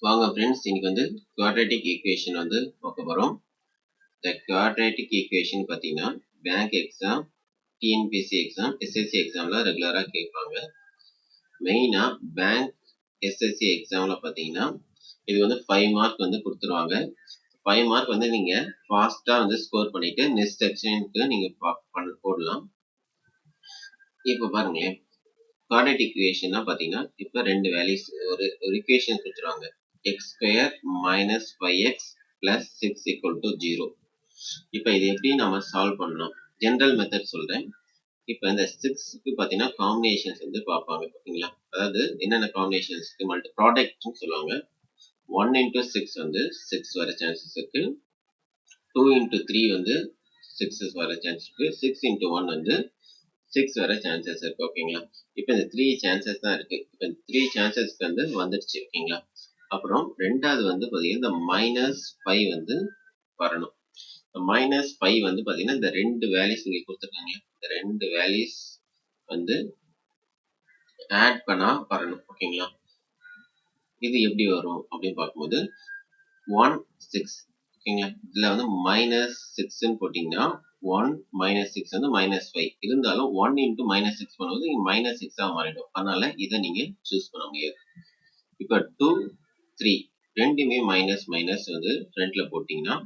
வாங்க friends, இன்னைக்கு வந்து quadratic equation வந்து பார்க்க போறோம். இந்த quadratic equation பார்த்தீங்கன்னா bank exam, TNPSC exam, SSC எக்ஸாம்ல ரெகுலரா கேட்பாங்க. மெயினா பேங்க் SSC எக்ஸாம்ல பார்த்தீங்கன்னா இது வந்து 5 மார்க் வந்து கொடுத்துருவாங்க. 5 மார்க் வந்து நீங்க ஃபாஸ்டா வந்து ஸ்கோர் பண்ணிட்டு நெக்ஸ்ட் செக்ஷனுக்கு நீங்க போடலாம். இப்போ பாருங்களேன், quadratic equation பார்த்தீங்கன்னா இப்போ ரெண்டு வேல்யூஸ் ஒரு equation கொடுத்துருவாங்க. x square minus 5x plus 6 equal to 0. இப்போ இது எப்படி நம்ம சால்வ் பண்ணணும்? ஜெனரல் மெத்தட் சொல்றேன். இப்போ இந்த 6க்கு பார்த்தீங்கன்னா காம்பினேஷன்ஸ் வந்து பார்ப்பாங்க, ஓகேங்களா? அதாவது என்னென்ன காம்பினேஷன்ஸ்க்கு மல்டி ப்ராடக்ட்னு சொல்லுவாங்க. 1 into 6 வந்து 6 வர சான்சஸ் இருக்கு. 2 into 3 வந்து 6 வர சான்சஸ் இருக்கு. 6 into 1 வந்து 6 வர சான்சஸ் இருக்கு, ஓகேங்களா? இப்போ இந்த 3 சான்சஸ் தான் இருக்கு. இப்போ 3 சான்சஸ்க்கு வந்து வந்துடுச்சு, ஓகேங்களா? அப்புறம் ரெண்டாவது வந்து பார்த்தீங்கன்னா இந்த -5 வந்து வரணும். -5 வந்து பார்த்தீங்கன்னா இந்த ரெண்டு வேல்யூஸ் இங்கே கொடுத்துருக்காங்க. இந்த ரெண்டு வேல்யூஸ் வந்து ஆட் பண்ணா வரணும், ஓகேங்களா? இது எப்படி வரும் அப்படின்னு பார்க்கும்போது 1 6, ஓகேங்களா? இதுல வந்து -6ன்னு போட்டிங்கன்னா 1 -6 வந்து -5 இருந்தாலும் 1 into -6 பண்ணும்போது இங்க -6 மாறிடும். அதனால இதை நீங்க சூஸ் பண்ண முடியாது. இப்போ 2 3 ரெண்டுமே மைனஸ் மைனஸ் வந்து ஃப்ரண்ட்ல போட்டீங்கன்னா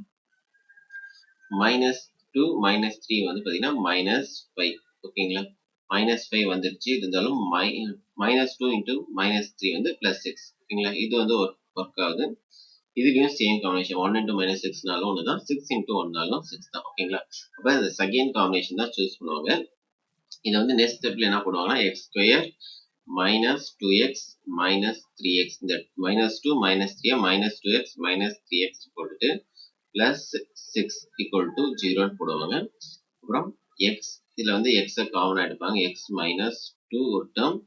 -2 -3 வந்து பார்த்தீங்கன்னா -5, ஓகேங்களா? -5 வந்துருச்சு. இருந்தாலும் -2 into -3 வந்து +6, ஓகேங்களா? இது வந்து ஒர்க் ஆகுது. இதுலயும் சேம் காம்பினேஷன் 1 into -6நாலும் ஒன்று தான், 6 into 1நாலும் 6 தான், ஓகேங்களா? அப்போ இந்த செகண்ட் காம்பினேஷன் தான் சூஸ் பண்ணுவாங்க. இதை வந்து நெக்ஸ்ட் ஸ்டெப்ல என்ன பண்ணுவாங்கன்னா x square minus 2x minus 3x, இந்த -2 -3 -2x -3x போட்டுட்டு plus 6 equal to 0 போடுவாங்க. அப்புறம் x, இதுல வந்து x காமனா எடுப்பாங்க. x minus 2 ஒரு டேர்ம்,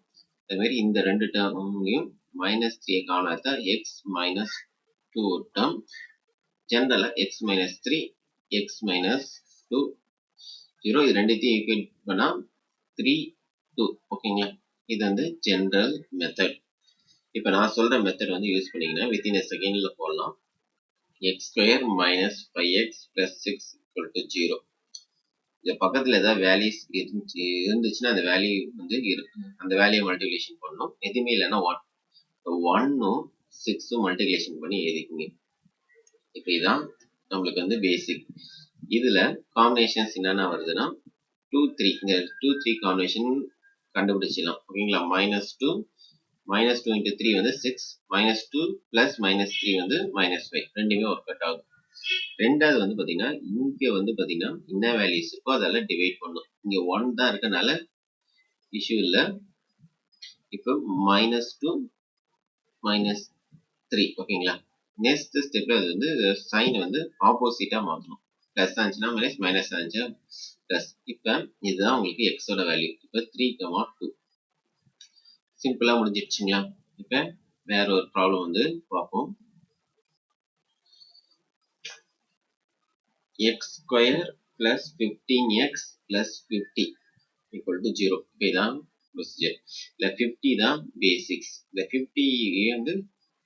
அதே மாதிரி இந்த ரெண்டு டேர்ம்லையும் -3 காமனா எடுத்தா x minus 2 ஒரு டேர்ம். ஜெனரலா x minus 3 x minus 2 0 இது ரெண்டுத்தையும் ஈக்குவேட் பண்ணா 3 2, ஓகேங்களா? இது வந்து ஜெனரல் மெத்தட். இப்போ நான் சொல்ற மெத்தட் வந்து யூஸ் பண்ணீங்கன்னா வித்தின் a செகண்ட்ல போடலாம். x square minus 5x plus 6 equal to 0. இந்த பக்கத்துல ஏதாவது வேல்யூஸ் இருந்துச்சுன்னா அந்த வேல்யூ வந்து அந்த வேல்யூ மல்டிபிகேஷன் பண்ணணும். எதுவுமே இல்லைன்னா 1ம் 6ம் மல்டிபிகேஷன் பண்ணி எழுதிக்குங்க. இப்போ இதான் நம்மளுக்கு வந்து பேசிக். இதுல காம்பினேஷன்ஸ் என்னென்ன வருதுன்னா 2 3, இந்த 2 3 காம்பினேஷன் கண்டுபிடிச்சிடலாம், ஓகேங்களா? -2 into 3 வந்து 6, -2 plus -3 வந்து -5, ரெண்டுமே ஒர்க் அவுட் ஆகும். ரெண்டாவது வந்து பாத்தீங்கன்னா இங்க வந்து பாத்தீங்கன்னா என்ன வேல்யூஸ் இருக்கோ அதெல்லாம் டிவைட் பண்ணும். இங்க 1 தான் இருக்கனால இஷ்யூ இல்ல. இப்போ -2 -3, ஓகேங்களா? நெக்ஸ்ட் ஸ்டெப்ல அது வந்து சைன் வந்து ஆப்போசிட்டா மாத்தணும். பிளஸ் ஆச்சுன்னா மைனஸ், மைனஸ் ஆச்சு பிளஸ். இப்ப இதுதான் உங்களுக்கு எக்ஸோட வேல்யூ. இப்ப 3,2 சிம்பிளா முடிஞ்சிருச்சுங்களா? இப்ப வேற ஒரு ப்ராப்ளம் வந்து பார்ப்போம். x square plus 15x plus 50 equal to 0. இதான் ப்ரொசீஜர். இல்ல 50 தான் பேசிக்ஸ். இந்த 50 வந்து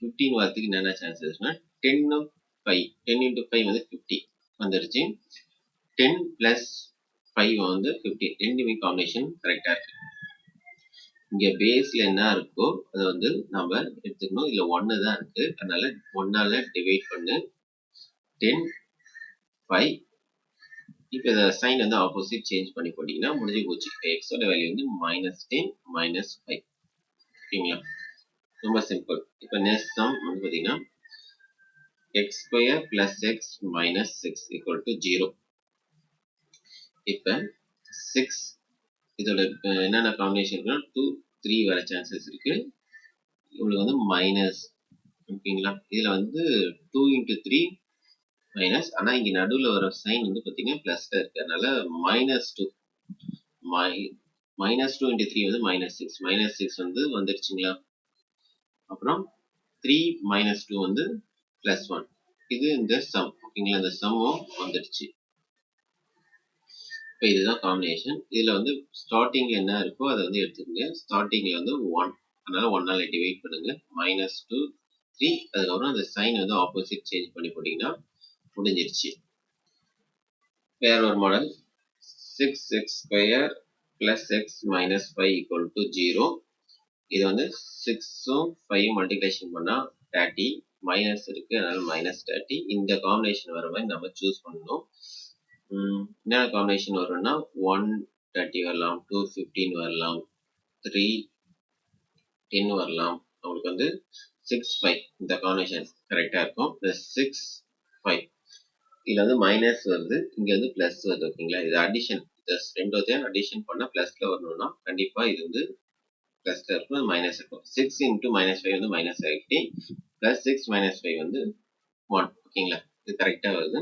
15 வரதுக்கு என்னென்ன சான்சஸ்னா 10 into 5 வந்து 50 வந்துருச்சு. 10 plus 5 வந்து 15, ரெண்டுமே காம்பினேஷன் கரெக்டா இருக்கு. இங்க பேஸ்ல என்ன இருக்கோ அதை வந்து நம்ம எடுத்துக்கணும். இல்ல 1 தான் இருக்கு, அதனால 1ஆல டிவைட் பண்ணு 10 5. இப்போ இதை சைன் வந்து ஆப்போசிட் சேஞ்ச் பண்ணி போட்டீங்கன்னா முடிஞ்சு போச்சு. எக்ஸோட வேல்யூ வந்து -10 -5, ஓகேங்களா? ரொம்ப சிம்பிள். இப்போ நெக்ஸ்ட் சம் வந்து பார்த்தீங்கன்னா x square plus x minus 6 equal to 0. இப்போ 6 இதோட என்னென்ன காம்பினேஷன் இருக்குன்னா 2 3 வர சான்சஸ் இருக்கு. இவ்வளவு வந்து மைனஸ், ஓகேங்களா? இதுல வந்து 2 into 3 மைனஸ், ஆனா இங்க நடுவுல வர சைன் வந்து பாத்தீங்கன்னா பிளஸ்ல இருக்கு, அதனால -2 -2 into 3 வந்து -6 வந்து வந்துருச்சுங்களா? அப்புறம் 3 -2 வந்து +1. இது இந்த சம், ஓகேங்களா? இந்த சம்மும் வந்துருச்சு. இப்போ இதுதான் காம்பினேஷன். இதுல வந்து ஸ்டார்டிங்ல என்ன இருக்கோ அதை வந்து எடுத்துக்கோங்க. ஸ்டார்டிங்ல வந்து 1, அதனால 1ஆல டிவைட் பண்ணுங்க. -2 3 அதுக்கப்புறம் அந்த சைன் வந்து ஆப்போசிட் சேஞ்ச் பண்ணி போட்டிங்கன்னா முடிஞ்சிருச்சு. வேற ஒரு model 6x square plus X minus 5 equal to 0. இது வந்து 6ம் 5 மல்டிப்ளிகேஷன் பண்ணா 30 மைனஸ் இருக்கு, அதனால மைனஸ் 30. இந்த காம்பினேஷன் வர மாதிரி நம்ம சூஸ் பண்ணணும். என்ன காம்பினேஷன் வரும்னா 130 வரலாம், 215 வரலாம், 310 வரலாம். உங்களுக்கு வந்து 6 5 இந்த காம்பினேஷன் கரெக்டா இருக்கும். பிளஸ் 6 5 இதுல வந்து மைனஸ் வருது, இங்க வந்து பிளஸ் வருது. ஓகேங்களா, இது அடிஷன். ரெண்டுத்தையும் அடிஷன் பண்ணா பிளஸ்ல வரணும்னா கண்டிப்பா இது வந்து பிளஸ்ல இருக்கும், மைனஸ் இருக்கும். 6 இன்டூ மைனஸ் 5 வந்து மைனஸ் 30 பிளஸ் 6 மைனஸ் 5 வந்து 1. ஓகேங்களா, இது கரெக்டா வருது.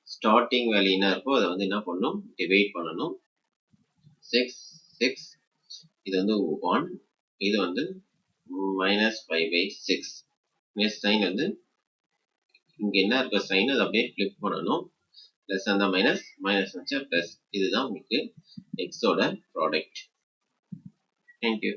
ஸ்டார்டிங் வேல்யூ என்ன இருக்கோ அதை வந்து என்ன பண்ணணும், டிவைட் பண்ணணும். 6 6 இது வந்து 1, இது வந்து மைனஸ் 5/6. நெக்ஸ்ட் சைன் வந்து இங்க என்ன இருக்க சைன் அதை அப்படியே ஃபிளிப் பண்ணணும். பிளஸ் அந்த மைனஸ், மைனஸ் வச்சா பிளஸ். இதுதான் உங்களுக்கு எக்ஸோட ப்ராடக்ட். தேங்க்யூ.